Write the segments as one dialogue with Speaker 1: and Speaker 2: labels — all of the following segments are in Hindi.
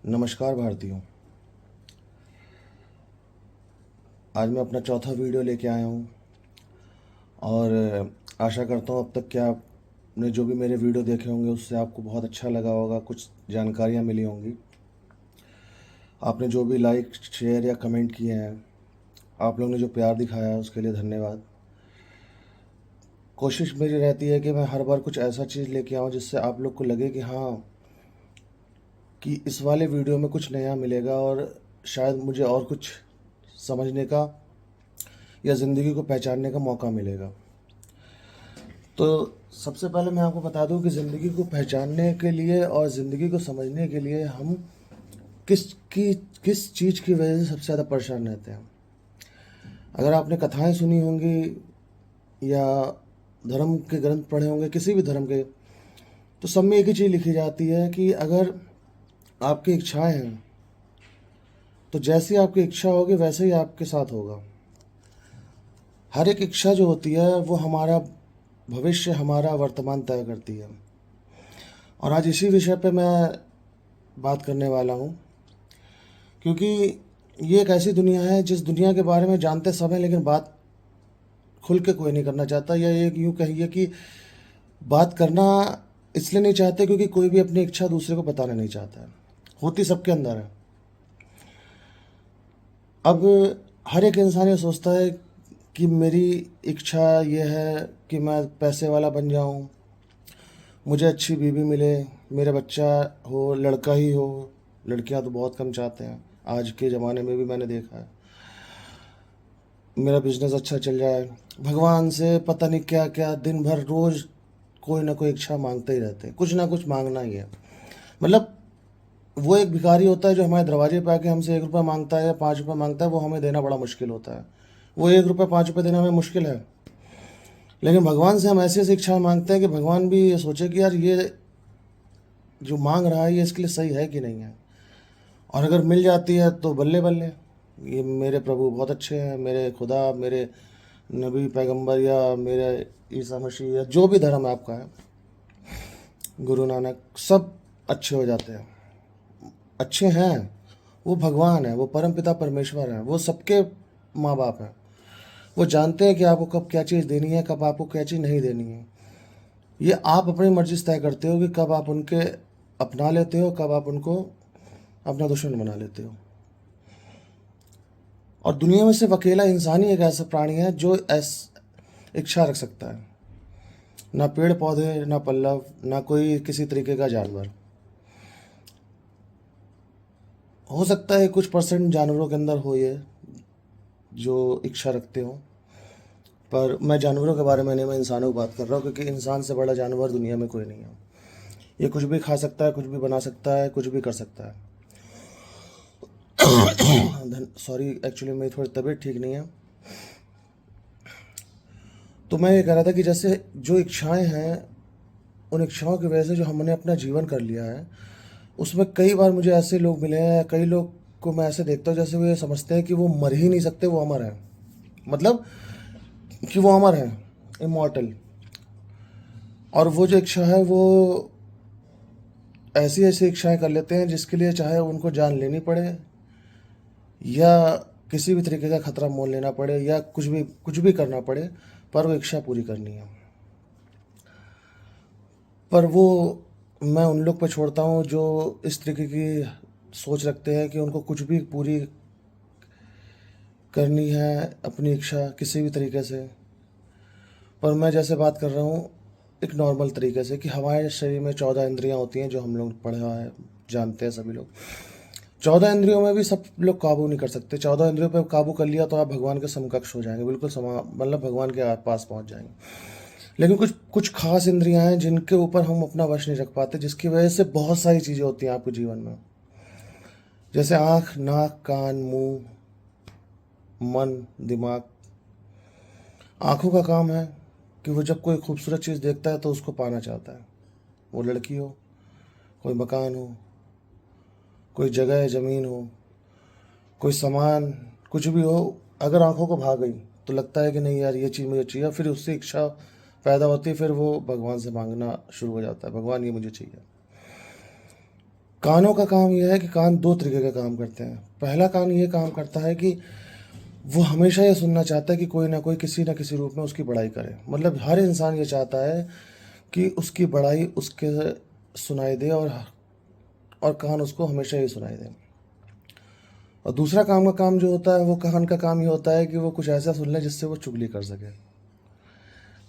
Speaker 1: नमस्कार भारतीयों। आज मैं अपना चौथा वीडियो लेके आया हूँ और आशा करता हूँ अब तक क्या आपने जो भी मेरे वीडियो देखे होंगे उससे आपको बहुत अच्छा लगा होगा, कुछ जानकारियाँ मिली होंगी। आपने जो भी लाइक शेयर या कमेंट किए हैं, आप लोगों ने जो प्यार दिखाया है उसके लिए धन्यवाद। कोशिश मेरी रहती है कि मैं हर बार कुछ ऐसा चीज़ लेके आऊँ जिससे आप लोग को लगे कि हाँ, कि इस वाले वीडियो में कुछ नया मिलेगा और शायद मुझे और कुछ समझने का या ज़िंदगी को पहचानने का मौका मिलेगा। तो सबसे पहले मैं आपको बता दूं कि ज़िंदगी को पहचानने के लिए और ज़िंदगी को समझने के लिए हम किस चीज़ की वजह से सबसे ज़्यादा परेशान रहते हैं। अगर आपने कथाएं सुनी होंगी या धर्म के ग्रंथ पढ़े होंगे किसी भी धर्म के, तो सब में एक ही चीज़ लिखी जाती है कि अगर आपकी इच्छाएं हैं तो जैसी आपकी इच्छा होगी वैसे ही आपके साथ होगा। हर एक इच्छा जो होती है वो हमारा भविष्य, हमारा वर्तमान तय करती है। और आज इसी विषय पे मैं बात करने वाला हूँ, क्योंकि ये एक ऐसी दुनिया है जिस दुनिया के बारे में जानते सब हैं लेकिन बात खुल के कोई नहीं करना चाहता, या एक यूँ कहिए कि बात करना इसलिए नहीं चाहते क्योंकि कोई भी अपनी इच्छा दूसरे को बताना नहीं चाहता है। होती सबके अंदर है। अब हर एक इंसान ये सोचता है कि मेरी इच्छा ये है कि मैं पैसे वाला बन जाऊँ, मुझे अच्छी बीवी मिले, मेरा बच्चा हो, लड़का ही हो। लड़कियां तो बहुत कम चाहते हैं, आज के ज़माने में भी मैंने देखा है। मेरा बिजनेस अच्छा चल जाए, भगवान से पता नहीं क्या क्या, दिन भर रोज़ कोई ना कोई इच्छा मांगते ही रहते हैं। कुछ ना कुछ मांगना ही है। मतलब वो एक भिखारी होता है जो हमारे दरवाजे पे आके हमसे 1 रुपये मांगता है या 5 रुपये मांगता है, वो हमें देना बड़ा मुश्किल होता है। वो 1 रुपये 5 रुपये देना हमें मुश्किल है, लेकिन भगवान से हम ऐसी ऐसी इच्छाएं मांगते हैं कि भगवान भी ये सोचे कि यार ये जो मांग रहा है ये इसके लिए सही है कि नहीं है। और अगर मिल जाती है तो बल्ले बल्ले, ये मेरे प्रभु बहुत अच्छे हैं, मेरे खुदा, मेरे नबी पैगंबर, या मेरे ईसा मसीह, या जो भी धर्म आपका है, गुरु नानक, सब अच्छे हो जाते हैं। अच्छे हैं, वो भगवान है, वो परम पिता परमेश्वर है, वो सबके माँ बाप हैं। वो जानते हैं कि आपको कब क्या चीज़ देनी है, कब आपको क्या चीज़ नहीं देनी है। ये आप अपनी मर्जी से तय करते हो कि कब आप उनके अपना लेते हो, कब आप उनको अपना दुश्मन बना लेते हो। और दुनिया में सिर्फ अकेला इंसान ही एक ऐसा प्राणी है जो इच्छा रख सकता है। ना पेड़ पौधे, ना पल्लव, ना कोई किसी तरीके का जानवर। हो सकता है कुछ परसेंट जानवरों के अंदर हो ये जो इच्छा रखते हो, पर मैं जानवरों के बारे में नहीं, मैं इंसानों की बात कर रहा हूँ, क्योंकि इंसान से बड़ा जानवर दुनिया में कोई नहीं है। ये कुछ भी खा सकता है, कुछ भी बना सकता है, कुछ भी कर सकता है। सॉरी, एक्चुअली मेरी थोड़ी तबीयत ठीक नहीं है। तो मैं ये कह रहा था कि जैसे जो इच्छाएं हैं, उन इच्छाओं की वजह से जो हमने अपना जीवन कर लिया है, उसमें कई बार मुझे ऐसे लोग मिले हैं, कई लोग को मैं ऐसे देखता हूँ जैसे वो ये समझते हैं कि वो मर ही नहीं सकते, वो अमर हैं। मतलब कि वो अमर हैं, इमॉर्टल। और वो जो इच्छा है वो ऐसी ऐसी इच्छाएं कर लेते हैं जिसके लिए चाहे उनको जान लेनी पड़े या किसी भी तरीके का खतरा मोल लेना पड़े या कुछ भी करना पड़े, पर वो इच्छा पूरी करनी है। पर वो मैं उन लोग पर छोड़ता हूँ जो इस तरीके की सोच रखते हैं कि उनको कुछ भी पूरी करनी है, अपनी इच्छा किसी भी तरीके से। पर मैं जैसे बात कर रहा हूँ एक नॉर्मल तरीके से, कि हमारे शरीर में 14 इंद्रियाँ होती हैं, जो हम लोग पढ़ा है, जानते हैं सभी लोग। 14 इंद्रियों में भी सब लोग काबू नहीं कर सकते। 14 इंद्रियों पर काबू कर लिया तो आप भगवान के समकक्ष हो जाएंगे, बिल्कुल मतलब भगवान के पास पहुँच जाएंगे। लेकिन कुछ कुछ खास इंद्रियां हैं जिनके ऊपर हम अपना वश नहीं रख पाते, जिसकी वजह से बहुत सारी चीज़ें होती हैं आपके जीवन में, जैसे आँख, नाक, कान, मुंह, मन, दिमाग। आँखों का काम है कि वो जब कोई खूबसूरत चीज़ देखता है तो उसको पाना चाहता है। वो लड़की हो, कोई मकान हो, कोई जगह ज़मीन हो, कोई सामान, कुछ भी हो, अगर आँखों को भा गई तो लगता है कि नहीं यार ये चीज़ मुझे चाहिए, फिर उससे इच्छा पैदा होती है, फिर वो भगवान से मांगना शुरू हो जाता है, भगवान ये मुझे चाहिए। कानों का काम यह है कि कान दो तरीके का काम करते हैं। पहला कान ये काम करता है कि वो हमेशा ये सुनना चाहता है कि कोई ना कोई किसी न किसी रूप में उसकी बड़ाई करे। मतलब हर इंसान ये चाहता है कि उसकी बड़ाई उसके सुनाई दे, और कान उसको हमेशा ये सुनाई दे। और दूसरा काम जो होता है, वो कान का काम ये होता है कि वो कुछ ऐसा सुन ले जिससे वो चुगली कर सके।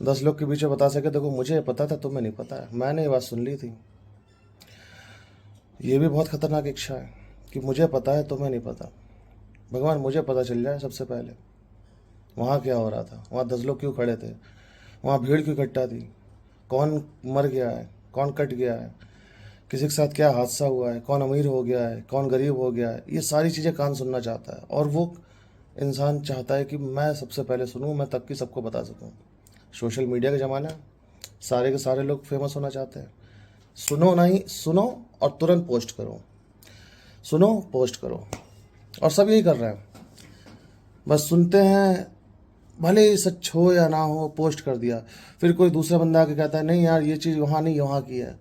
Speaker 1: 10 लोग के बीच में बता सके, देखो मुझे ये पता था, तुम्हें नहीं पता है, मैंने ये बात सुन ली थी। ये भी बहुत खतरनाक इच्छा है कि मुझे पता है, तुम्हें नहीं पता। भगवान मुझे पता चल जाए सबसे पहले, वहाँ क्या हो रहा था, वहाँ 10 लोग क्यों खड़े थे, वहाँ भीड़ क्यों इकट्ठा थी, कौन मर गया है, कौन कट गया है, किसी के साथ क्या हादसा हुआ है, कौन अमीर हो गया है, कौन गरीब हो गया है। ये सारी चीज़ें कान सुनना चाहता है, और वो इंसान चाहता है कि मैं सबसे पहले सुनूं, मैं तब कि सबको बता सकूं। सोशल मीडिया का ज़माना है, सारे के सारे लोग फेमस होना चाहते हैं। सुनो नहीं, सुनो और तुरंत पोस्ट करो, सुनो पोस्ट करो, और सब यही कर रहे हैं। बस सुनते हैं, भले ही सच हो या ना हो, पोस्ट कर दिया। फिर कोई दूसरा बंदा आके कहता है नहीं यार ये चीज़ वहाँ नहीं, यहाँ की है,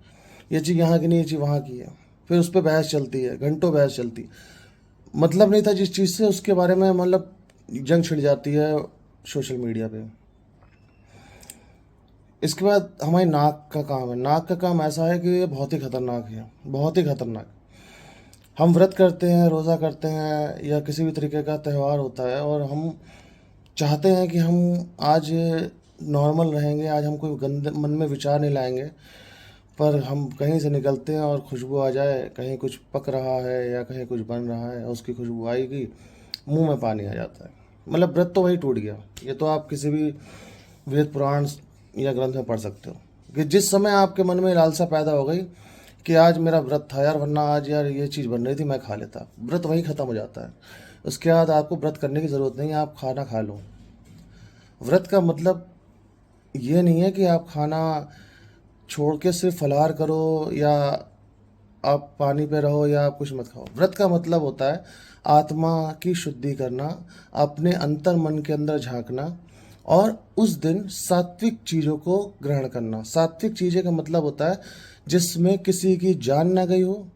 Speaker 1: ये चीज़ यहाँ की नहीं, ये चीज़ वहाँ की है। फिर उस पर बहस चलती है, घंटों बहस चलती। मतलब नहीं था जिस चीज़ से, उसके बारे में मतलब जंग छिड़ जाती है सोशल मीडिया पे। इसके बाद हमारी नाक का काम है। नाक का काम ऐसा है कि ये बहुत ही खतरनाक है, बहुत ही खतरनाक। हम व्रत करते हैं, रोज़ा करते हैं, या किसी भी तरीके का त्यौहार होता है, और हम चाहते हैं कि हम आज नॉर्मल रहेंगे, आज हम कोई गंदे मन में विचार नहीं लाएंगे। पर हम कहीं से निकलते हैं और खुशबू आ जाए, कहीं कुछ पक रहा है या कहीं कुछ बन रहा है, और उसकी खुशबू आएगी, मुंह में पानी आ जाता है। मतलब व्रत तो वही टूट गया। ये तो आप किसी भी वेद पुराण या ग्रंथ में पढ़ सकते हो कि जिस समय आपके मन में लालसा पैदा हो गई कि आज मेरा व्रत था यार, वरना आज यार ये चीज़ बन रही थी मैं खा लेता, व्रत वहीं ख़त्म हो जाता है। उसके बाद आपको व्रत करने की ज़रूरत नहीं है, आप खाना खा लो। व्रत का मतलब ये नहीं है कि आप खाना छोड़ के सिर्फ फलाहार करो, या आप पानी पे रहो, या आप कुछ मत खाओ। व्रत का मतलब होता है आत्मा की शुद्धि करना, अपने अंतर मन के अंदर झांकना, और उस दिन सात्विक चीज़ों को ग्रहण करना। सात्विक चीज़ें का मतलब होता है जिसमें किसी की जान ना गई हो,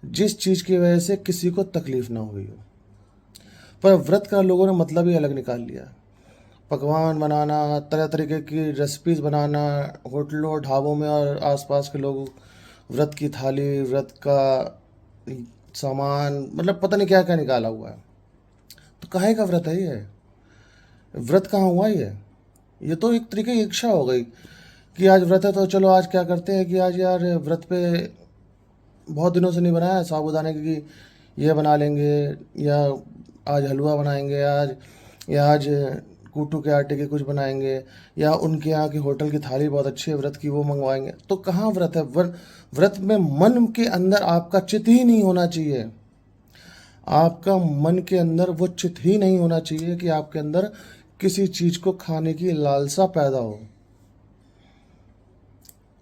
Speaker 1: जिस चीज़ की वजह से किसी को तकलीफ ना हुई हो। पर व्रत का लोगों ने मतलब ही अलग निकाल लिया। पकवान बनाना, तरह तरीके की रेसिपीज़ बनाना, होटलों ढाबों में और आसपास के लोग व्रत की थाली, व्रत का सामान, मतलब पता नहीं क्या क्या निकाला हुआ है। तो काहे का व्रत है ये? व्रत कहाँ हुआ ये तो एक तरीके की इच्छा हो गई कि आज व्रत है तो चलो आज क्या करते हैं कि आज यार व्रत पे बहुत दिनों से नहीं बनाया साबूदाने की, ये बना लेंगे, या आज हलवा बनाएंगे, आज या आज कूटू के आटे के कुछ बनाएंगे, या उनके यहाँ की होटल की थाली बहुत अच्छी है व्रत की, वो मंगवाएंगे। तो कहाँ व्रत है? व्रत में मन के अंदर आपका चित ही नहीं होना चाहिए। आपका मन के अंदर वो चित ही नहीं होना चाहिए कि आपके अंदर किसी चीज़ को खाने की लालसा पैदा हो,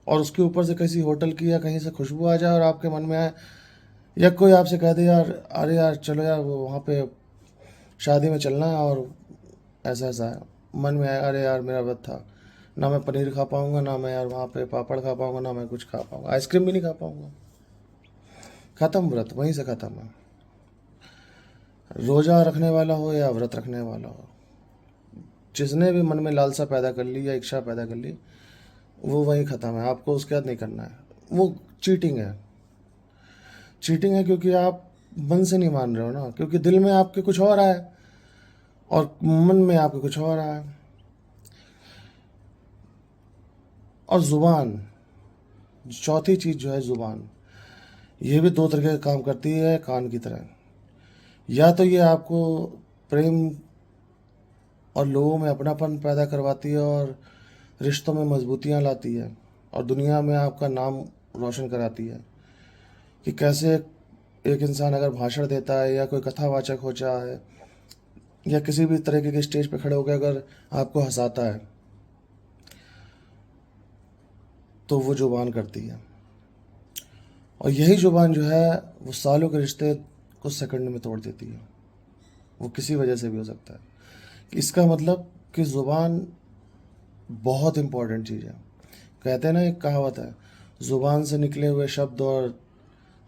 Speaker 1: और उसके ऊपर से किसी होटल की या कहीं से खुशबू आ जाए और आपके मन में आए, या कोई आपसे कह दे यार अरे यार चलो यार वो वहाँ पे शादी में चलना है, और ऐसा ऐसा है, मन में आया अरे यार मेरा व्रत था, ना मैं पनीर खा पाऊँगा, ना मैं यार वहाँ पे पापड़ खा पाऊँगा, ना मैं कुछ खा पाऊँगा, आइसक्रीम भी नहीं खा पाऊँगा। ख़त्म व्रत, वहीं से ख़त्म है। रोज़ा रखने वाला हो या व्रत रखने वाला हो, जिसने भी मन में लालसा पैदा कर ली या इच्छा पैदा कर ली, वो वहीं ख़त्म है। आपको उसके बाद नहीं करना है। वो चीटिंग है। चीटिंग है क्योंकि आप मन से नहीं मान रहे हो ना, क्योंकि दिल में आपके कुछ और है और मन में आपके कुछ और है। और ज़ुबान, चौथी चीज़ जो है ज़ुबान, ये भी दो तरीके का काम करती है कान की तरह। या तो ये आपको प्रेम और लोगों में अपनापन पैदा करवाती है, और रिश्तों में मजबूतियाँ लाती है, और दुनिया में आपका नाम रोशन कराती है कि कैसे एक इंसान अगर भाषण देता है, या कोई कथावाचक हो जाए, या किसी भी तरीके के स्टेज पे खड़े होकर अगर आपको हंसाता है, तो वो जुबान करती है। और यही जुबान जो है वो सालों के रिश्ते को सेकंड में तोड़ देती है। वो किसी वजह से भी हो सकता है। इसका मतलब कि ज़ुबान बहुत इम्पोर्टेंट चीज़ है। कहते हैं ना, एक कहावत है, ज़ुबान से निकले हुए शब्द और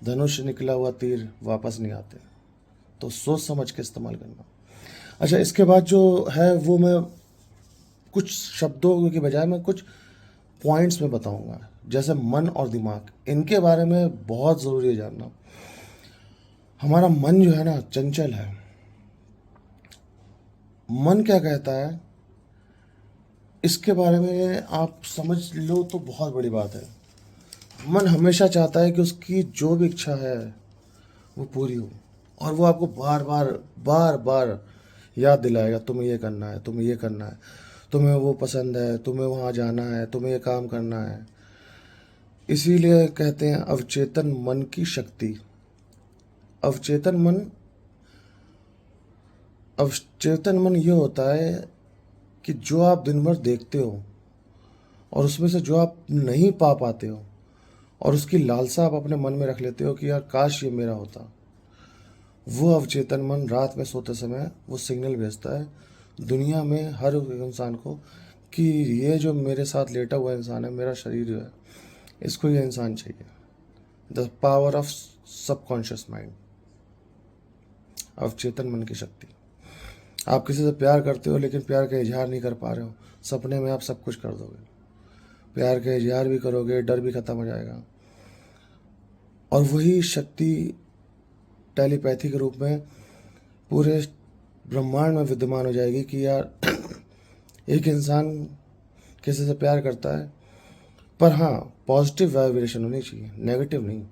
Speaker 1: धनुष से निकला हुआ तीर वापस नहीं आते, तो सोच समझ के इस्तेमाल करना। अच्छा, इसके बाद जो है वो मैं कुछ शब्दों की बजाय मैं कुछ पॉइंट्स में बताऊंगा, जैसे मन और दिमाग, इनके बारे में बहुत ज़रूरी है जानना। हमारा मन जो है ना चंचल है। मन क्या कहता है इसके बारे में आप समझ लो तो बहुत बड़ी बात है। मन हमेशा चाहता है कि उसकी जो भी इच्छा है वो पूरी हो, और वो आपको बार बार याद दिलाएगा, तुम्हें ये करना है, तुम्हें ये करना है, तुम्हें वो पसंद है, तुम्हें वहाँ जाना है, तुम्हें ये काम करना है। इसीलिए कहते हैं अवचेतन मन की शक्ति। अवचेतन मन अवचेतन मन ये होता है कि जो आप दिन भर देखते हो और उसमें से जो आप नहीं पा पाते हो और उसकी लालसा आप अपने मन में रख लेते हो कि यार काश ये मेरा होता, वो अवचेतन मन रात में सोते समय वो सिग्नल भेजता है दुनिया में हर इंसान को कि ये जो मेरे साथ लेटा हुआ इंसान है, मेरा शरीर जो है, इसको ये इंसान चाहिए। The power of subconscious mind, अवचेतन मन की शक्ति। आप किसी से प्यार करते हो लेकिन प्यार का इजहार नहीं कर पा रहे हो, सपने में आप सब कुछ कर दोगे, प्यार का इजहार भी करोगे, डर भी खत्म हो जाएगा, और वही शक्ति टेलीपैथी के रूप में पूरे ब्रह्मांड में विद्यमान हो जाएगी कि यार एक इंसान किसी से प्यार करता है, पर हाँ पॉजिटिव वाइब्रेशन होनी चाहिए, नेगेटिव नहीं।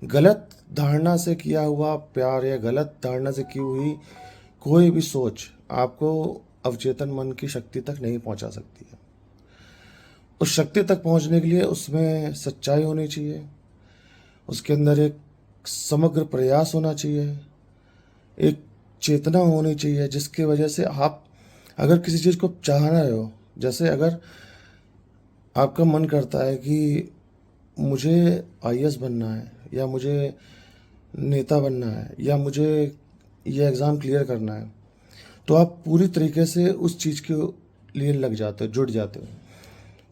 Speaker 1: गलत धारणा से किया हुआ प्यार या गलत धारणा से की हुई कोई भी सोच आपको अवचेतन मन की शक्ति तक नहीं पहुंचा सकती है। उस शक्ति तक पहुंचने के लिए उसमें सच्चाई होनी चाहिए, उसके अंदर एक समग्र प्रयास होना चाहिए, एक चेतना होनी चाहिए जिसकी वजह से आप अगर किसी चीज़ को चाह रहे हो, जैसे अगर आपका मन करता है कि मुझे आईएएस बनना है, या मुझे नेता बनना है, या मुझे ये एग्ज़ाम क्लियर करना है, तो आप पूरी तरीके से उस चीज़ के लिए लग जाते हो, जुट जाते हो।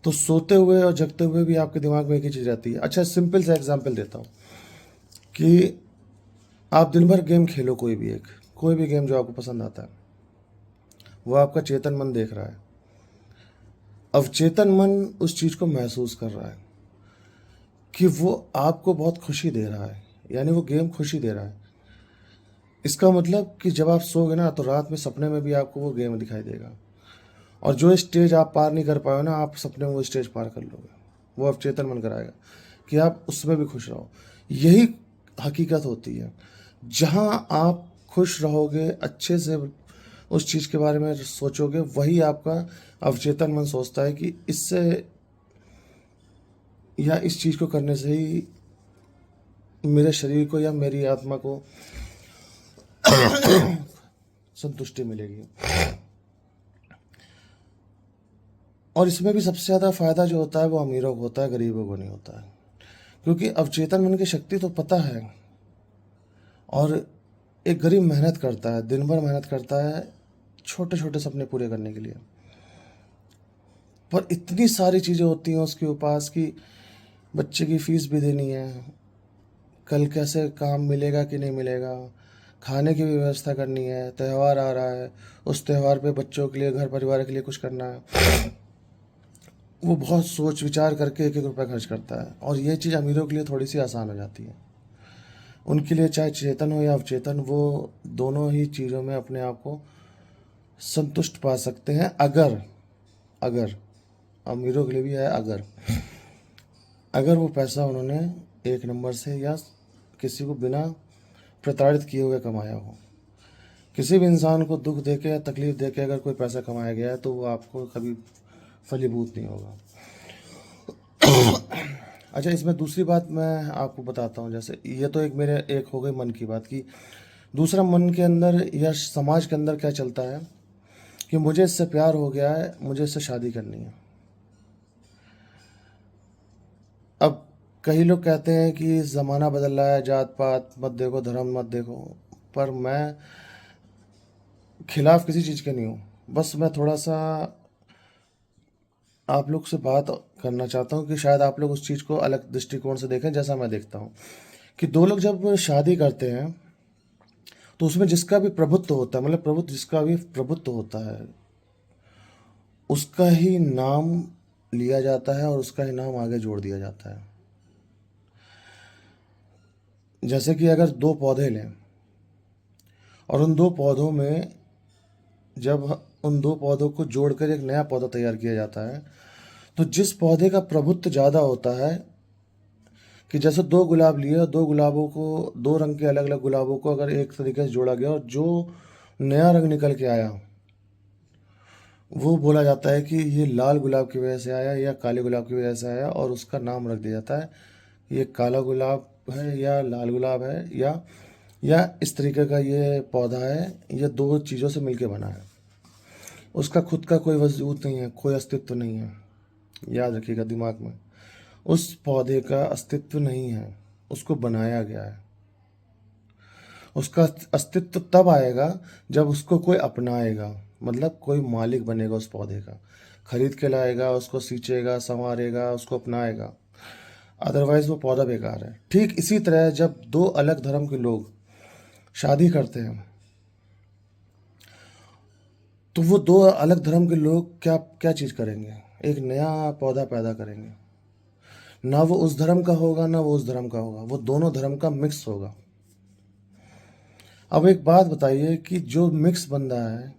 Speaker 1: तो सोते हुए और जगते हुए भी आपके दिमाग में एक ही चीज़ रहती है। अच्छा, सिंपल सा एग्जांपल देता हूँ कि आप दिन भर गेम खेलो, कोई भी गेम जो आपको पसंद आता है, वो आपका चेतन मन देख रहा है। अवचेतन मन उस चीज़ को महसूस कर रहा है कि वो आपको बहुत खुशी दे रहा है, यानी वो गेम खुशी दे रहा है। इसका मतलब कि जब आप सोओगे ना तो रात में सपने में भी आपको वो गेम दिखाई देगा, और जो स्टेज आप पार नहीं कर पाए ना, आप सपने में वो स्टेज पार कर लोगे। वो अवचेतन मन कराएगा कि आप उसमें भी खुश रहो। यही हकीकत होती है। जहाँ आप खुश रहोगे, अच्छे से उस चीज़ के बारे में सोचोगे, वही आपका अवचेतन मन सोचता है कि इससे या इस चीज़ को करने से ही मेरे शरीर को या मेरी आत्मा को संतुष्टि मिलेगी। और इसमें भी सबसे ज़्यादा फ़ायदा जो होता है वो अमीरों को होता है, गरीबों को नहीं होता है, क्योंकि अवचेतन मन की शक्ति तो पता है। और एक गरीब मेहनत करता है, दिन भर मेहनत करता है छोटे छोटे सपने पूरे करने के लिए, पर इतनी सारी चीज़ें होती हैं उसके पास कि बच्चे की फ़ीस भी देनी है, कल कैसे काम मिलेगा कि नहीं मिलेगा, खाने की भी व्यवस्था करनी है, त्यौहार आ रहा है, उस त्यौहार पे बच्चों के लिए, घर परिवार के लिए कुछ करना है। वो बहुत सोच विचार करके एक एक रुपया खर्च करता है, और ये चीज़ अमीरों के लिए थोड़ी सी आसान हो जाती है। उनके लिए चाहे चेतन हो या अवचेतन, वो दोनों ही चीज़ों में अपने आप को संतुष्ट पा सकते हैं, अगर अगर अमीरों के लिए भी है, अगर वो पैसा उन्होंने एक नंबर से या किसी को बिना प्रताड़ित किए हुए कमाया हो। किसी भी इंसान को दुख देके या तकलीफ देके अगर कोई पैसा कमाया गया है तो वो आपको कभी फलीभूत नहीं होगा। अच्छा, इसमें दूसरी बात मैं आपको बताता हूँ। जैसे ये तो एक हो गई मन की बात की। दूसरा, मन के अंदर या समाज के अंदर क्या चलता है कि मुझे इससे प्यार हो गया है, मुझे इससे शादी करनी है। अब कई लोग कहते हैं कि ज़माना बदल रहा है, जात पात मत देखो, धर्म मत देखो, पर मैं खिलाफ किसी चीज़ के नहीं हूँ। बस मैं थोड़ा सा आप लोग से बात करना चाहता हूँ कि शायद आप लोग उस चीज़ को अलग दृष्टिकोण से देखें, जैसा मैं देखता हूँ कि दो लोग जब शादी करते हैं तो उसमें जिसका भी प्रभुत्व होता है, मतलब प्रभुत्व जिसका भी प्रभुत्व होता है, उसका ही नाम लिया जाता है और उसका ही नाम आगे जोड़ दिया जाता है। जैसे कि अगर दो पौधे लें और उन दो पौधों में जब उन दो पौधों को जोड़कर एक नया पौधा तैयार किया जाता है, तो जिस पौधे का प्रभुत्व ज़्यादा होता है, कि जैसे दो गुलाब लिए और दो गुलाबों को, दो रंग के अलग अलग गुलाबों को अगर एक तरीके से जोड़ा गया और जो नया रंग निकल के आया, वो बोला जाता है कि ये लाल गुलाब की वजह से आया या काले गुलाब की वजह से आया, और उसका नाम रख दिया जाता है ये काला गुलाब है या लाल गुलाब है, या इस तरीके का ये पौधा है, ये दो चीज़ों से मिलके बना है। उसका खुद का कोई वजूद नहीं है, कोई अस्तित्व नहीं है। याद रखिएगा दिमाग में, उस पौधे का अस्तित्व नहीं है, उसको बनाया गया है। उसका अस्तित्व तब आएगा जब उसको कोई अपनाएगा, मतलब कोई मालिक बनेगा उस पौधे का, खरीद के लाएगा, उसको सींचेगा, संवारेगा, उसको अपनाएगा। अदरवाइज वो पौधा बेकार है। ठीक इसी तरह जब दो अलग धर्म के लोग शादी करते हैं, तो वो दो अलग धर्म के लोग क्या क्या चीज़ करेंगे, एक नया पौधा पैदा करेंगे। ना वो उस धर्म का होगा ना वो उस धर्म का होगा, वो दोनों धर्म का मिक्स होगा। अब एक बात बताइए कि जो मिक्स बंदा है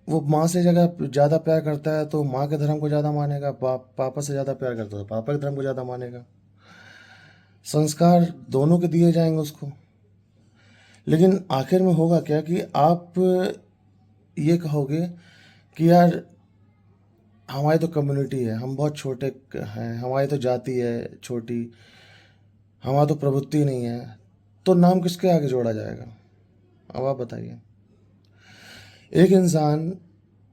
Speaker 1: वो माँ से जगह ज़्यादा प्यार करता है तो माँ के धर्म को ज़्यादा मानेगा, पापा से ज़्यादा प्यार करता है तो पापा के धर्म को ज़्यादा मानेगा। संस्कार दोनों के दिए जाएंगे उसको। लेकिन आखिर में होगा क्या कि आप ये कहोगे कि यार हमारी तो कम्युनिटी है, हम बहुत छोटे हैं, हमारी तो जाति है छोटी, हमारा तो प्रभुत्व नहीं है, तो नाम किसके आगे जोड़ा जाएगा? अब आप बताइए। एक इंसान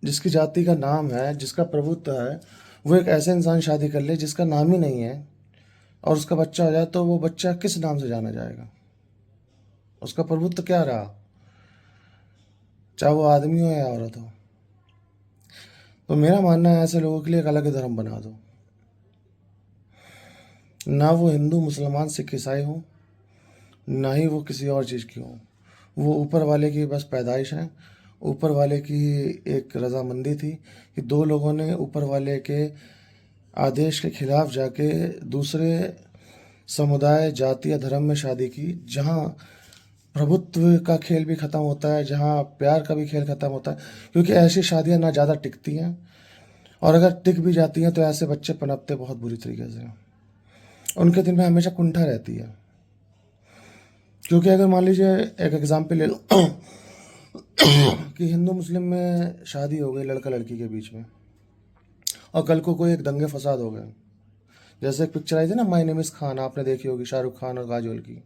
Speaker 1: जिसकी जाति का नाम है, जिसका प्रभुत्व है, वो एक ऐसे इंसान शादी कर ले जिसका नाम ही नहीं है और उसका बच्चा हो जाए, तो वो बच्चा किस नाम से जाना जाएगा? उसका प्रभुत्व क्या रहा, चाहे वो आदमी हो या औरत हो? तो मेरा मानना है ऐसे लोगों के लिए एक अलग धर्म बना दो। ना वो हिंदू मुसलमान सिख ईसाई हो, ना ही वो किसी और चीज़ की हो। वो ऊपर वाले की बस पैदाइश है, ऊपर वाले की एक रजामंदी थी कि दो लोगों ने ऊपर वाले के आदेश के खिलाफ जाके दूसरे समुदाय, जाति या धर्म में शादी की, जहाँ प्रभुत्व का खेल भी ख़त्म होता है, जहाँ प्यार का भी खेल ख़त्म होता है। क्योंकि ऐसी शादियाँ ना ज़्यादा टिकती हैं, और अगर टिक भी जाती हैं तो ऐसे बच्चे पनपते बहुत बुरी तरीके से, उनके दिल में हमेशा कुंठा रहती है। क्योंकि अगर मान लीजिए एक एग्जाम्पल ले लो कि हिंदू मुस्लिम में शादी हो गई लड़का लड़की के बीच में, और कल को कोई एक दंगे फसाद हो गए, जैसे एक पिक्चर आई थी ना माय नेम इज़ खान, आपने देखी होगी, शाहरुख खान और काजोल की।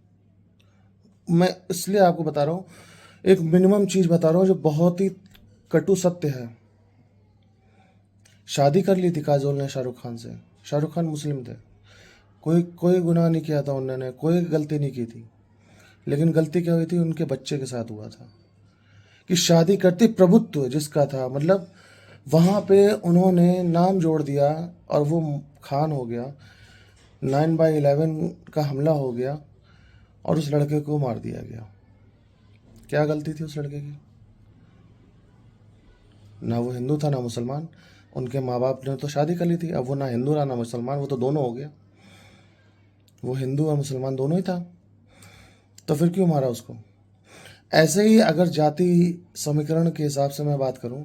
Speaker 1: मैं इसलिए आपको बता रहा हूँ, एक मिनिमम चीज़ बता रहा हूँ जो बहुत ही कटु सत्य है। शादी कर ली थी काजोल ने शाहरुख खान से, शाहरुख खान मुस्लिम थे, कोई कोई गुनाह नहीं किया था उन्होंने, कोई गलती नहीं की थी, लेकिन गलती क्या हुई थी, उनके बच्चे के साथ हुआ था कि शादी करते प्रभुत्व जिसका था, मतलब वहाँ पे उन्होंने नाम जोड़ दिया और वो खान हो गया, 9/11 का हमला हो गया और उस लड़के को मार दिया गया। क्या गलती थी उस लड़के की? ना वो हिंदू था ना मुसलमान, उनके माँ बाप ने तो शादी कर ली थी, अब वो ना हिंदू रहा ना मुसलमान, वो तो दोनों हो गया, वो हिंदू और मुसलमान दोनों ही था, तो फिर क्यों मारा उसको? ऐसे ही अगर जाति समीकरण के हिसाब से मैं बात करूं,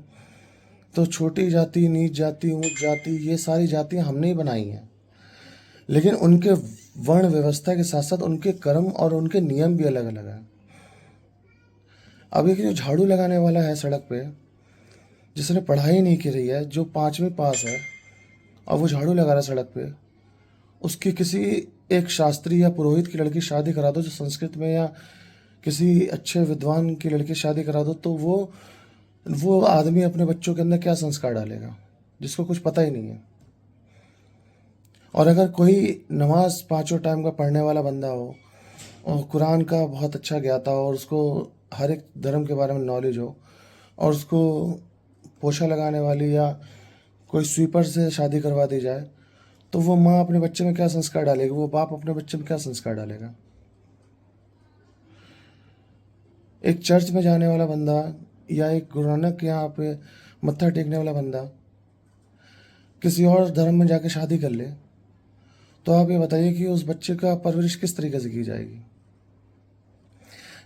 Speaker 1: तो छोटी जाति, नीच जाति, ऊंच जाति, ये सारी जातियां हमने ही बनाई हैं, लेकिन उनके वर्ण व्यवस्था के साथ साथ उनके कर्म और उनके नियम भी अलग अलग हैं। अब एक जो झाड़ू लगाने वाला है सड़क पे, जिसने पढ़ाई नहीं की रही है, जो 5वीं पास है और वो झाड़ू लगा रहा है सड़क पे, उसकी किसी एक शास्त्री या पुरोहित की लड़की शादी करा दो जो संस्कृत में, या किसी अच्छे विद्वान की लड़की शादी करा दो, तो वो आदमी अपने बच्चों के अंदर क्या संस्कार डालेगा जिसको कुछ पता ही नहीं है? और अगर कोई नमाज पाँचों टाइम का पढ़ने वाला बंदा हो और कुरान का बहुत अच्छा ज्ञाता हो और उसको हर एक धर्म के बारे में नॉलेज हो, और उसको पोछा लगाने वाली या कोई स्वीपर से शादी करवा दी जाए, तो वो माँ अपने बच्चे में क्या संस्कार डालेगी, वो बाप अपने बच्चे में क्या संस्कार डालेगा। एक चर्च में जाने वाला बंदा या एक गुरु नानक के यहाँ पे मत्था टेकने वाला बंदा किसी और धर्म में जाके शादी कर ले, तो आप ये बताइए कि उस बच्चे का परवरिश किस तरीके से की जाएगी।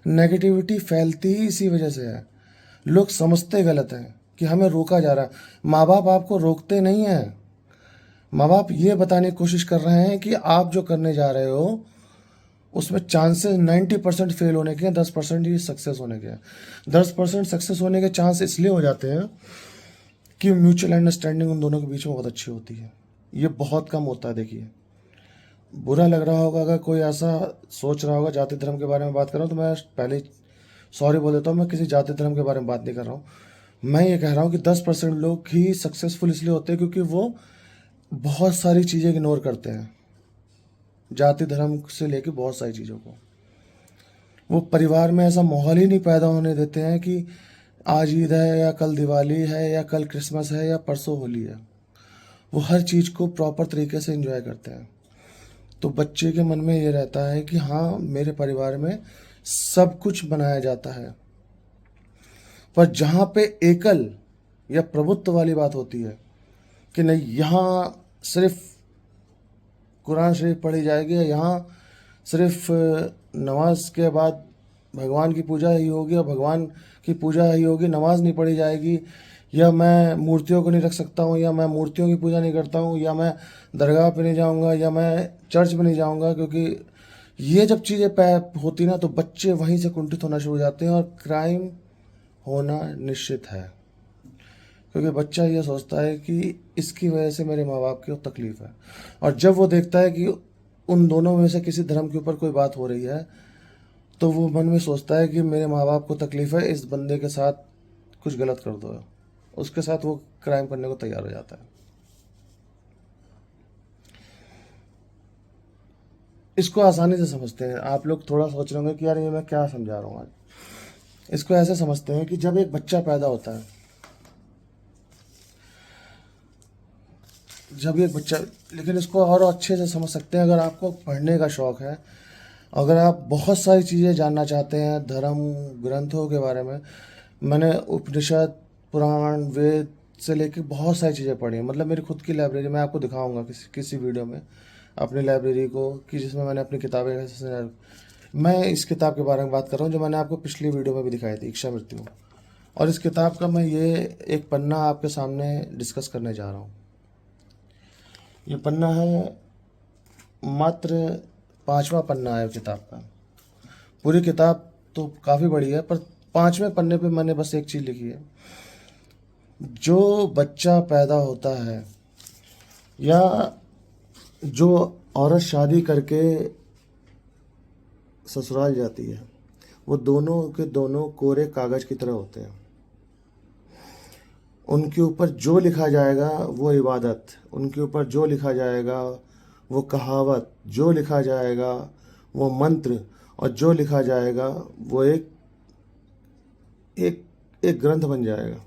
Speaker 1: नेगेटिविटी फैलती ही इसी वजह से है। लोग समझते गलत हैं कि हमें रोका जा रहा है। माँ बाप आपको रोकते नहीं हैं। माँ बाप ये बताने की कोशिश कर रहे हैं कि आप जो करने जा रहे हो उसमें चांसेस 90% फेल होने के हैं, 10% ही सक्सेस होने के हैं। 10% सक्सेस होने के चांस इसलिए हो जाते हैं कि म्यूचुअल अंडरस्टैंडिंग उन दोनों के बीच में बहुत अच्छी होती है। ये बहुत कम होता है। देखिए, बुरा लग रहा होगा अगर कोई ऐसा सोच रहा होगा, जाति धर्म के बारे में बात कर रहा हूँ तो मैं पहले सॉरी बोल देता हूँ, मैं किसी जाति धर्म के बारे में बात नहीं कर रहा हूँ। मैं ये कह रहा हूँ कि 10% लोग ही सक्सेसफुल इसलिए होते हैं क्योंकि वो बहुत सारी चीज़ें इग्नोर करते हैं, जाति धर्म से लेके बहुत सारी चीज़ों को। वो परिवार में ऐसा माहौल ही नहीं पैदा होने देते हैं कि आज ईद है या कल दिवाली है या कल क्रिसमस है या परसों होली है। वो हर चीज़ को प्रॉपर तरीके से एंजॉय करते हैं। तो बच्चे के मन में ये रहता है कि हाँ, मेरे परिवार में सब कुछ बनाया जाता है। पर जहाँ पे एकल या प्रभुत्व वाली बात होती है कि नहीं, यहाँ सिर्फ कुरान शरीफ पढ़ी जाएगी, यहाँ सिर्फ नमाज के बाद भगवान की पूजा ही होगी और भगवान की पूजा ही होगी, नमाज नहीं पढ़ी जाएगी, या मैं मूर्तियों को नहीं रख सकता हूँ, या मैं मूर्तियों की पूजा नहीं करता हूँ, या मैं दरगाह पे नहीं जाऊँगा, या मैं चर्च में नहीं जाऊँगा। क्योंकि ये जब चीज़ें होती ना तो बच्चे वहीं से कुंठित होना शुरू हो जाते हैं और क्राइम होना निश्चित है। क्योंकि बच्चा ये सोचता है कि इसकी वजह से मेरे माँ बाप की तकलीफ़ है। और जब वो देखता है कि उन दोनों में से किसी धर्म के ऊपर कोई बात हो रही है तो वो मन में सोचता है कि मेरे माँ बाप को तकलीफ़ है, इस बंदे के साथ कुछ गलत कर दो, उसके साथ वो क्राइम करने को तैयार हो जाता है। इसको आसानी से समझते हैं। आप लोग थोड़ा सोच रहे होंगे कि यार ये मैं क्या समझा रहा हूँ आज। इसको ऐसे समझते हैं कि जब एक बच्चा पैदा होता है, जब एक बच्चा, लेकिन इसको और अच्छे से समझ सकते हैं अगर आपको पढ़ने का शौक़ है, अगर आप बहुत सारी चीज़ें जानना चाहते हैं धर्म ग्रंथों के बारे में। मैंने उपनिषद, पुराण, वेद से लेकर बहुत सारी चीज़ें पढ़ी हैं। मतलब मेरी खुद की लाइब्रेरी, मैं आपको दिखाऊंगा किसी वीडियो में अपनी लाइब्रेरी को, कि जिसमें मैंने अपनी किताबें, मैं इस किताब के बारे में बात कर रहा हूँ जो मैंने आपको पिछली वीडियो में भी दिखाई थी, इच्छा मृत्यु। और इस किताब का मैं ये एक पन्ना आपके सामने डिस्कस करने जा रहा हूँ। ये पन्ना है, मात्र 5वां पन्ना है किताब का। पूरी किताब तो काफ़ी बड़ी है पर 5वें पन्ने पे मैंने बस एक चीज़ लिखी है। जो बच्चा पैदा होता है या जो औरत शादी करके ससुराल जाती है, वो दोनों के दोनों कोरे कागज़ की तरह होते हैं। उनके ऊपर जो लिखा जाएगा वो इबादत, उनके ऊपर जो लिखा जाएगा वो कहावत, जो लिखा जाएगा वो मंत्र, और जो लिखा जाएगा वो एक एक एक ग्रंथ बन जाएगा।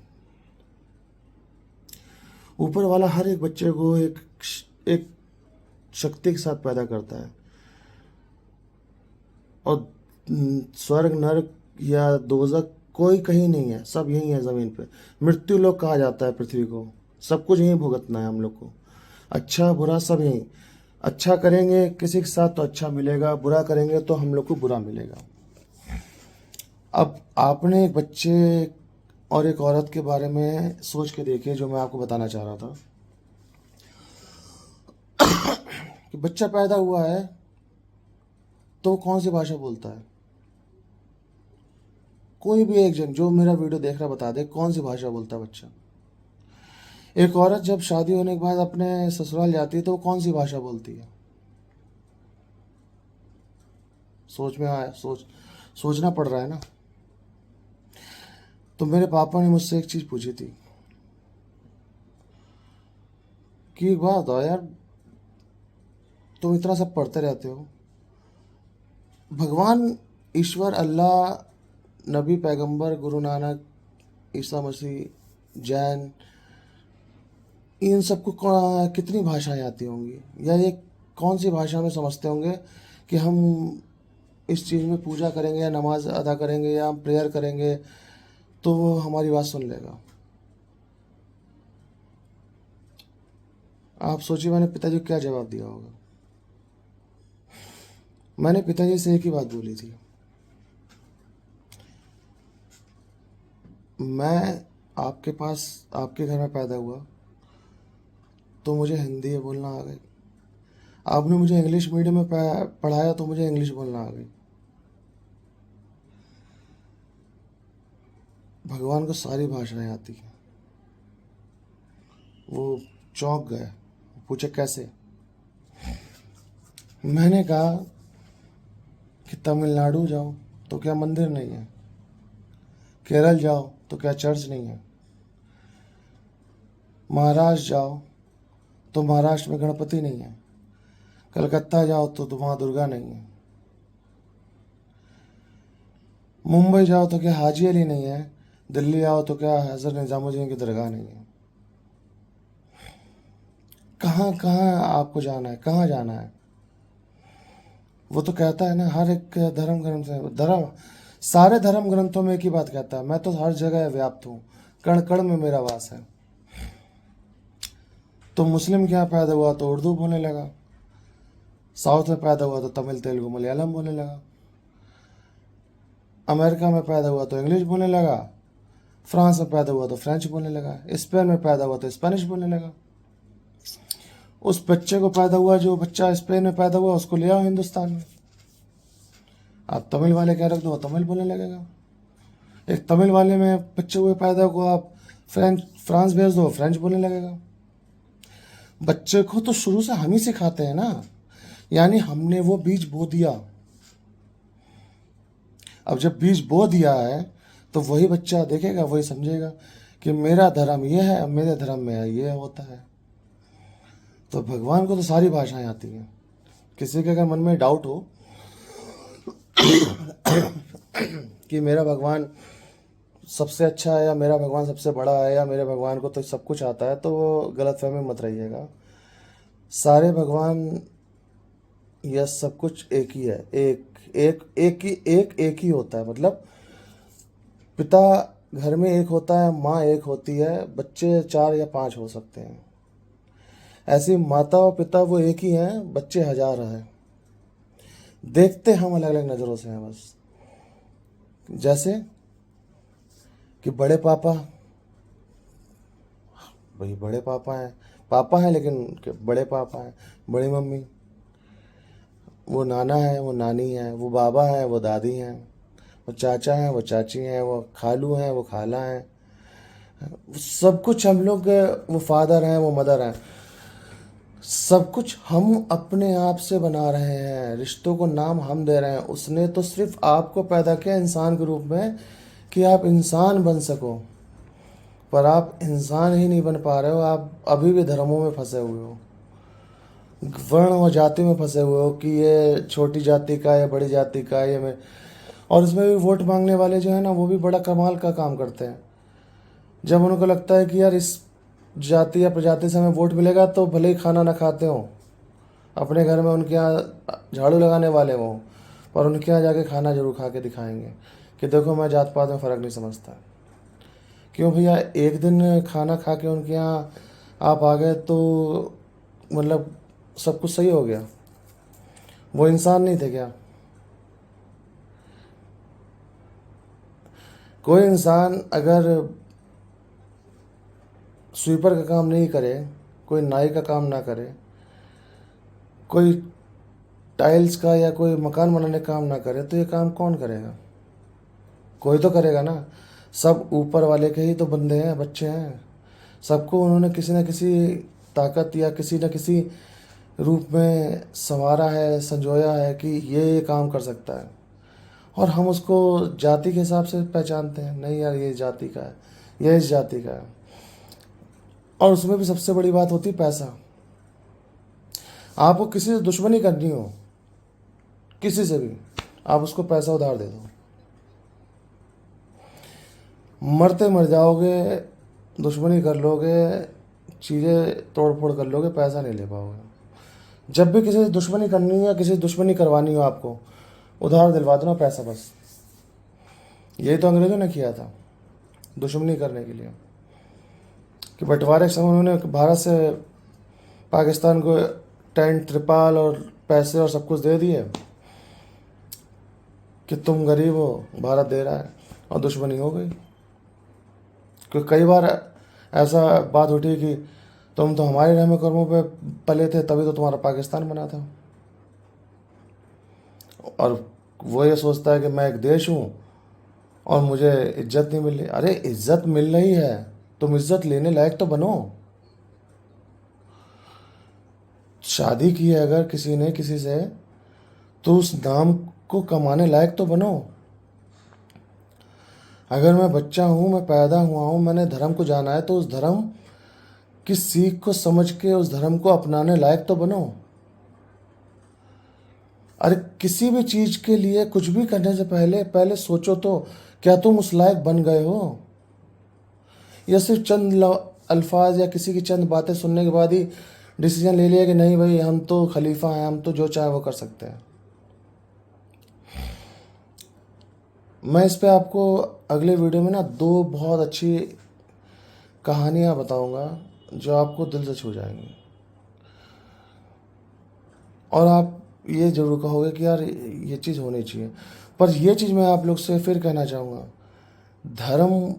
Speaker 1: ऊपर वाला हर एक बच्चे को एक शक्ति के साथ पैदा करता है। और स्वर्ग, नरक या दोजख कोई कहीं नहीं है, सब यहीं है ज़मीन पे। मृत्यु लोक कहा जाता है पृथ्वी को। सब कुछ यहीं भुगतना है हम लोग को, अच्छा बुरा सब यहीं। अच्छा करेंगे किसी के साथ तो अच्छा मिलेगा, बुरा करेंगे तो हम लोग को बुरा मिलेगा। अब आपने एक बच्चे और एक औरत के बारे में सोच के देखिए, जो मैं आपको बताना चाह रहा था कि बच्चा पैदा हुआ है तो कौन सी भाषा बोलता है। कोई भी एक जन जो मेरा वीडियो देख रहा बता दे कौन सी भाषा बोलता है बच्चा। एक औरत जब शादी होने के बाद अपने ससुराल जाती है तो वो कौन सी भाषा बोलती है। सोच में आया, सोचना पड़ रहा है ना। तो मेरे पापा ने मुझसे एक चीज़ पूछी थी कि एक बात बताओ यार, तुम इतना सब पढ़ते रहते हो, भगवान, ईश्वर, अल्लाह, नबी, पैगंबर, गुरु नानक, ईसा मसीह, जैन, इन सबको कितनी भाषाएं आती होंगी, या ये कौन सी भाषा में समझते होंगे कि हम इस चीज़ में पूजा करेंगे या नमाज अदा करेंगे या हम प्रेयर करेंगे तो वो हमारी बात सुन लेगा। आप सोचिए मैंने पिताजी को क्या जवाब दिया होगा। मैंने पिताजी से एक ही बात बोली थी, मैं आपके पास आपके घर में पैदा हुआ तो मुझे हिंदी बोलना आ गई, आपने मुझे इंग्लिश मीडियम में पढ़ाया तो मुझे इंग्लिश बोलना आ गई। भगवान को सारी भाषाएं आती हैं। वो चौंक गए, पूछे कैसे। मैंने कहा कि तमिलनाडु जाओ तो क्या मंदिर नहीं है, केरल जाओ तो क्या चर्च नहीं है, महाराष्ट्र जाओ तो महाराष्ट्र में गणपति नहीं है, कलकत्ता जाओ तो वहाँ दुर्गा नहीं है, मुंबई जाओ तो क्या हाजी अली नहीं है, दिल्ली आओ तो क्या हज़रत निज़ामुद्दीन की दरगाह नहीं है। कहाँ कहाँ आपको जाना है, कहाँ जाना है। वो तो कहता है ना, हर एक धर्म ग्रंथ से धर्म सारे धर्म ग्रंथों में एक ही बात कहता है, मैं तो हर जगह व्याप्त हूँ, कण कण में मेरा वास है। तो मुस्लिम के यहाँ पैदा हुआ तो उर्दू बोलने लगा, साउथ में पैदा हुआ तो तमिल तेलुगु मलयालम बोलने लगा, अमेरिका में पैदा हुआ तो इंग्लिश बोलने लगा, फ्रांस में पैदा हुआ तो फ्रेंच बोलने लगा, स्पेन में पैदा हुआ तो स्पेनिश बोलने लगा। उस बच्चे को पैदा हुआ, जो बच्चा स्पेन में पैदा हुआ उसको ले आओ हिंदुस्तान में, आप तमिल वाले क्या रख दो तमिल बोलने लगेगा। एक तमिल वाले में बच्चे हुए पैदा को आप फ्रांस भेज दो फ्रेंच बोलने लगेगा। बच्चे को तो शुरू से हम ही सिखाते हैं ना, यानी हमने वो बीज बो दिया। अब जब बीज बो दिया है तो वही बच्चा देखेगा, वही समझेगा कि मेरा धर्म ये है, मेरे धर्म में ये होता है। तो भगवान को तो सारी भाषाएं आती हैं। किसी के अगर मन में डाउट हो कि मेरा भगवान सबसे अच्छा है या मेरा भगवान सबसे बड़ा है या मेरे भगवान को तो सब कुछ आता है, तो वो गलतफहमी में मत रहिएगा। सारे भगवान यह सब कुछ एक ही है, एक ही होता है। मतलब पिता घर में एक होता है, माँ एक होती है, बच्चे 4 या 5 हो सकते हैं। ऐसी माता और पिता वो एक ही हैं, बच्चे हजार हैं। देखते हम अलग अलग नज़रों से हैं बस। जैसे कि बड़े पापा, वही बड़े पापा हैं लेकिन उनके बड़े पापा हैं। बड़ी मम्मी, वो नाना है, वो नानी है, वो बाबा है, वो दादी हैं, वो चाचा हैं, वो चाची हैं, वो खालू हैं, वो खाला हैं। सब कुछ हम लोग, वो फादर हैं, वो मदर हैं। सब कुछ हम अपने आप से बना रहे हैं, रिश्तों को नाम हम दे रहे हैं। उसने तो सिर्फ आपको पैदा किया इंसान के रूप में कि आप इंसान बन सको, पर आप इंसान ही नहीं बन पा रहे हो। आप अभी भी धर्मों में फंसे हुए हो, वर्ण और जाति में फंसे हुए हो कि ये छोटी जाति का या बड़ी जाति का ये मैं। और इसमें भी वोट मांगने वाले जो है ना, वो भी बड़ा कमाल का काम करते हैं। जब उनको लगता है कि यार इस जाति या प्रजाति से हमें वोट मिलेगा, तो भले ही खाना ना खाते हों, अपने घर में उनके यहाँ झाड़ू लगाने वाले हों, पर उनके यहाँ जाके खाना जरूर खा के दिखाएंगे कि देखो मैं जात पात में फ़र्क नहीं समझता। क्यों भैया, एक दिन खाना खा के उनके यहाँ आप आ गए तो मतलब सब कुछ सही हो गया? वो इंसान नहीं थे क्या? कोई इंसान अगर स्वीपर का काम नहीं करे, कोई नाई का काम ना करे, कोई टाइल्स का या कोई मकान बनाने का काम ना करे, तो ये काम कौन करेगा? कोई तो करेगा ना। सब ऊपर वाले के ही तो बंदे हैं, बच्चे हैं। सबको उन्होंने किसी न किसी ताकत या किसी न किसी रूप में संवारा है, संजोया है कि ये काम कर सकता है। और हम उसको जाति के हिसाब से पहचानते हैं, नहीं यार ये जाति का है, ये इस जाति का है। और उसमें भी सबसे बड़ी बात होती है पैसा। आपको किसी से दुश्मनी करनी हो, किसी से भी, आप उसको पैसा उधार दे दो, मरते मर जाओगे, दुश्मनी कर लोगे चीज़ें तोड़ फोड़ कर लोगे, पैसा नहीं ले पाओगे। जब भी किसी से दुश्मनी करनी हो या किसी से दुश्मनी करवानी हो आपको, उधार दिलवा दो ना पैसा बस। यही तो अंग्रेज़ों ने किया था दुश्मनी करने के लिए, कि बंटवारे के समय उन्होंने भारत से पाकिस्तान को टेंट, त्रिपाल और पैसे और सब कुछ दे दिए कि तुम गरीब हो, भारत दे रहा है, और दुश्मनी हो गई। क्योंकि कई बार ऐसा बात उठी कि तुम तो हमारे रहमो कर्मों पे पले थे, तभी तो तुम्हारा पाकिस्तान बना था। और वो ये सोचता है कि मैं एक देश हूँ और मुझे इज्जत नहीं मिल रही। अरे इज्जत मिल रही है, तुम इज्जत लेने लायक तो बनो। शादी की है अगर किसी ने किसी से, तो उस नाम को कमाने लायक तो बनो। अगर मैं बच्चा हूँ, मैं पैदा हुआ हूँ, मैंने धर्म को जाना है, तो उस धर्म की सीख को समझ के उस धर्म को अपनाने लायक तो बनो। अरे किसी भी चीज़ के लिए कुछ भी करने से पहले पहले सोचो तो, क्या तुम उस लायक बन गए हो, या सिर्फ चंद अल्फाज या किसी की चंद बातें सुनने के बाद ही डिसीजन ले लिया कि नहीं भाई हम तो खलीफा हैं, हम तो जो चाहे वो कर सकते हैं। मैं इस पे आपको अगले वीडियो में ना 2 बहुत अच्छी कहानियाँ बताऊंगा जो आपको दिल से छू जाएंगी, और आप ये ज़रूर कहोगे कि यार ये चीज़ होनी चाहिए। पर ये चीज़ मैं आप लोग से फिर कहना चाहूँगा, धर्म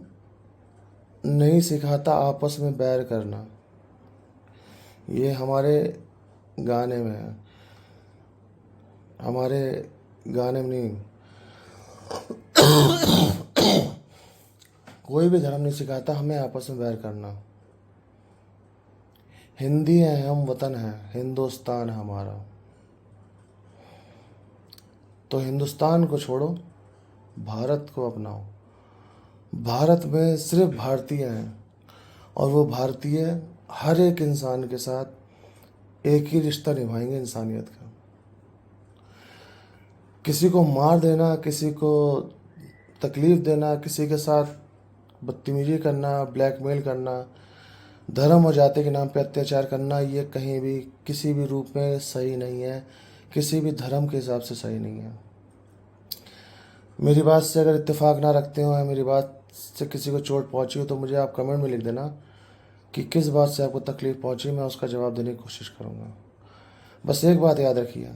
Speaker 1: नहीं सिखाता आपस में बैर करना। ये हमारे गाने में है, हमारे गाने में नहीं। कोई भी धर्म नहीं सिखाता हमें आपस में बैर करना। हिंदी है हम, वतन है, हिंदुस्तान हमारा। तो हिंदुस्तान को छोड़ो, भारत को अपनाओ। भारत में सिर्फ भारतीय हैं, और वो भारतीय हर एक इंसान के साथ एक ही रिश्ता निभाएंगे, इंसानियत का। किसी को मार देना, किसी को तकलीफ़ देना, किसी के साथ बदतमीजी करना, ब्लैकमेल करना, धर्म और जाति के नाम पे अत्याचार करना, ये कहीं भी किसी भी रूप में सही नहीं है, किसी भी धर्म के हिसाब से सही नहीं है। मेरी बात से अगर इत्तेफाक ना रखते हो या मेरी बात से किसी को चोट पहुंची हो, तो मुझे आप कमेंट में लिख देना कि किस बात से आपको तकलीफ़ पहुंची, मैं उसका जवाब देने की कोशिश करूँगा। बस एक बात याद रखिए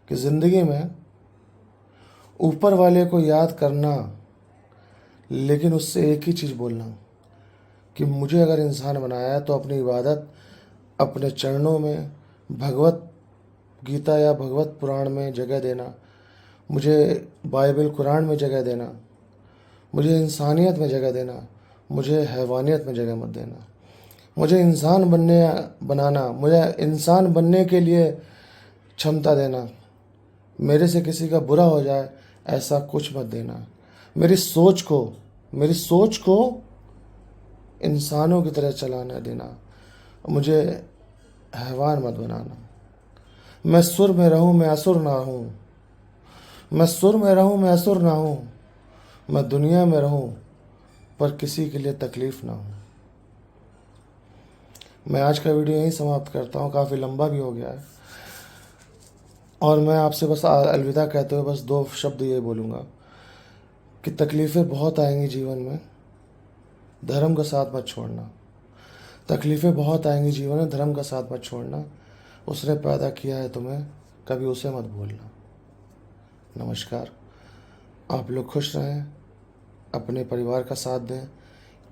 Speaker 1: कि ज़िंदगी में ऊपर वाले को याद करना, लेकिन उससे एक ही चीज़ बोलना कि मुझे अगर इंसान बनाया है तो अपनी इबादत अपने चरणों में, भगवत गीता या भगवत पुराण में जगह देना, मुझे बाइबल कुरान में जगह देना, मुझे इंसानियत में जगह देना, मुझे हैवानियत में जगह मत देना। मुझे इंसान बनाना, मुझे इंसान बनने के लिए क्षमता देना। मेरे से किसी का बुरा हो जाए ऐसा कुछ मत देना। मेरी सोच को इंसानों की तरह चलाना देना। मुझे हैवान मत बनाना। मैं सुर में रहूं, मैं असुर ना हूं। मैं सुर में रहूं, मैं असुर ना हूं। मैं दुनिया में रहूं पर किसी के लिए तकलीफ़ ना हो। मैं आज का वीडियो यहीं समाप्त करता हूँ, काफ़ी लंबा भी हो गया है, और मैं आपसे बस अलविदा कहते हुए बस 2 शब्द ये बोलूँगा कि तकलीफ़ें बहुत आएंगी जीवन में, धर्म का साथ मत छोड़ना। तकलीफ़ें बहुत आएंगी जीवन में, धर्म का साथ मत छोड़ना। उसने पैदा किया है तुम्हें, कभी उसे मत भूलना। नमस्कार। आप लोग खुश रहें, अपने परिवार का साथ दें,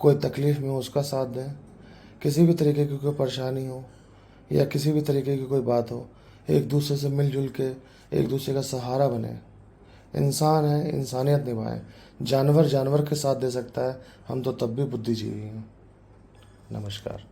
Speaker 1: कोई तकलीफ़ में हो उसका साथ दें, किसी भी तरीके की कोई परेशानी हो या किसी भी तरीके की कोई बात हो, एक दूसरे से मिलजुल के एक दूसरे का सहारा बने। इंसान है, इंसानियत निभाएं। जानवर जानवर के साथ दे सकता है, हम तो तब भी बुद्धिजीवी हैं। नमस्कार।